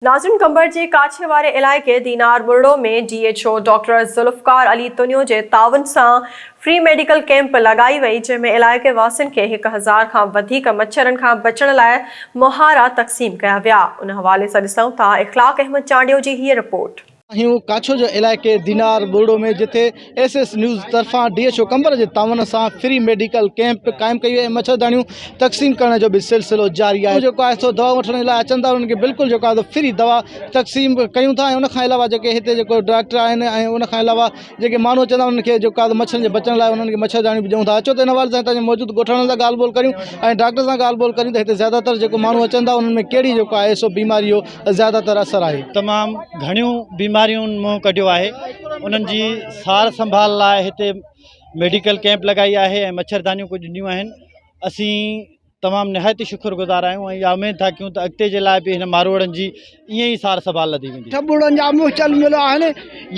नाज़रीन, कंबर जे काछे वारे इलाइक़े दीनार बुर्डो में DHO डॉक्टर ज़ुल्फ़कार अली तुनियो जे तावन सां फ्री मेडिकल कैंप लगाई वई, जंहिंमें इलाइक़े वासियुनि खे 1000 खां वधीक मच्छरनि खां बचण लाइ मुहारा तक़सीम कया विया। उन हवाले सां ॾिसूं था इख़लाक़ अहमद चांडियो जी हीअ रिपोर्ट। काछो जो इलाइक़े दीनार बुर्डो में जिथे SS न्यूज़ तरफा DHO कंबर जे तावन सां फ्री मेडिकल कैंप क़ाइमु कई वई, मच्छरदानियूं तक़सीम करण जो भी सिलसिलो जारी है। जेको आहे सो दवा वठण लाइ अचनि था, उन्हनि खे बिल्कुलु जेको आहे फ्री दवा तक़सीम कयूं था। उन खां अलावा जेके हिते जेको डॉक्टर आहिनि ऐं उन खां अलावा जेके माण्हू अचनि था, उन्हनि खे जेको आहे मच्छरनि जे बचण लाइ उन्हनि खे मच्छरदानियूं बि ॾियूं था। अचो त इन हवाले सां हितां जे मौजूदु ॻोठाणनि सां ॻाल्हि ॿोल करियूं ऐं डॉक्टर सां ॻाल्हि ॿोल करियूं त हिते ज़्यादातर जेको माण्हू अचनि था, उन्हनि में कहिड़ी जेको आहे सो बीमारी जो ज़्यादातर असरु आहे। तमामु घणियूं बीमारियूं मुंहुं कढियो आहे। उन्हनि जी सार संभाल लाइ हिते मेडिकल कैंप लगाई आहे ऐं मच्छरदानियूं कुझु ॾिनियूं आहिनि। असीं तमामु निहायती शुक्रगुज़ार आहियूं ऐं इहा उमेद था कयूं त अॻिते जे लाइ बि हिन मारवाड़नि जी ईअं ई सार संभाल लधी वेंदी। सभुड़नि जा मुश्तल मिल आहिनि।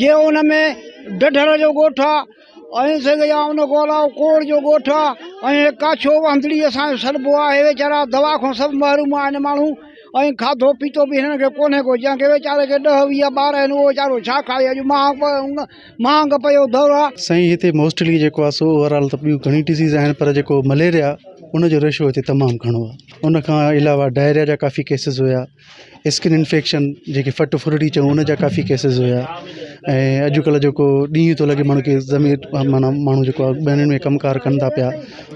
ये उन में ढढर जो ॻोठु आहे ऐं सॻिया उन खां अलावा कोड़ जो ॻोठु आहे ऐं काछो वंदड़ी असांजो सॾिबो आहे। वीचारा दवा खां सभु महरूम आहिनि माण्हू ऐं खाधो पीतो बि हिननि खे कोन्हे को, जंहिंखे वीचारे खे 10-20 ॿार आहिनि उहो वीचारो छा खाए। अॼु महांग पियो दौरु आहे। साईं हिते मोस्टली जेको आहे सो ओवरऑल त ॿियूं घणी डिज़ीज़ आहिनि, पर जेको मलेरिया उनजो रेशो हिते तमामु घणो आहे। उन खां अलावा डायरिया जा काफ़ी केसिस हुया, स्किन इन्फेक्शन जेके फट फुरड़ी चऊं उन जा काफ़ी केसिस हुया। ऐं अॼुकल्ह जेको ॾींहुं थो लॻे माण्हू खे ज़मीर माना माण्हू जेको आहे ॿियनि में कमकार कनि था पिया,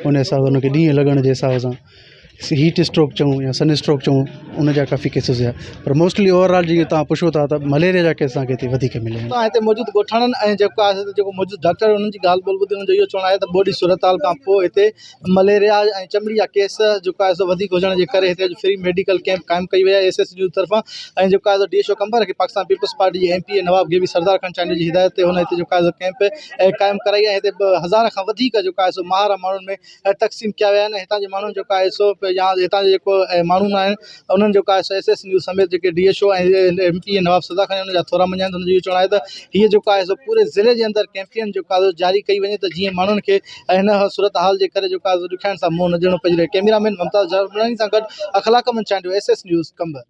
उन हिसाब सां उनखे ॾींहुं लॻण जे हिसाब सां हीट स्ट्रोक चऊं या सन स्ट्रोक चऊं उन जा काफ़ी केसिस हुया। पर मोस्टली ओवरऑल जीअं तव्हां पुछो था त मलेरिया जा केस तव्हांखे हिते वधीक मिलिया आहिनि। तव्हां हिते मौजूदु ॻोठाणनि ऐं जेको आहे जेको मौजूदु डॉक्टर उन्हनि जी ॻाल्हि ॿोल ॿुधी, उन्हनि जो इहो चवणु आहे त बोडी सूरत हाल खां पोइ हिते मलेरिया ऐं चमड़ी जा केस जेको आहे सो वधीक हुजण जे करे हिते फ्री मेडिकल कैंप क़ाइमु कई वई आहे SS न्यूज़ तरफ़ां। ऐं जेको आहे DHO कंबर खे पाकिस्तान पीपल्स पार्टी जे MP नवाब गेवी सरदार खान चांडी जी हिदायत ते हुन हिते जेको आहे कैंप क़ाइमु कराई आहे। हिते 1000 खां वधीक जेको आहे सो महारा माण्हुनि में तक़सीम कया विया आहिनि। हितां जे माण्हू जेको आहे सो या हितां जे जेको माण्हू आहिनि उन्हनि जेको आहे सो SS न्यूज़ समेत जेके DHO ऐं MP नवाब सरदार खान जा थोरा मञा आहिनि। उनजो इहो चवणु आहे त हीअ जेको आहे सो पूरे ज़िले जे अंदरि कैंपेन जेको आहे जारी कई वञे त जीअं माण्हुनि खे हिन सूरत हाल जे करे जेको आहे ॾुखियाइण सां मुंहुं न ॾियणो पइजे। कैमरामैन मुमताज़ जरमनी सां गॾु अख़लाक़ अहमद चांडियो, SS न्यूज़ कंबर।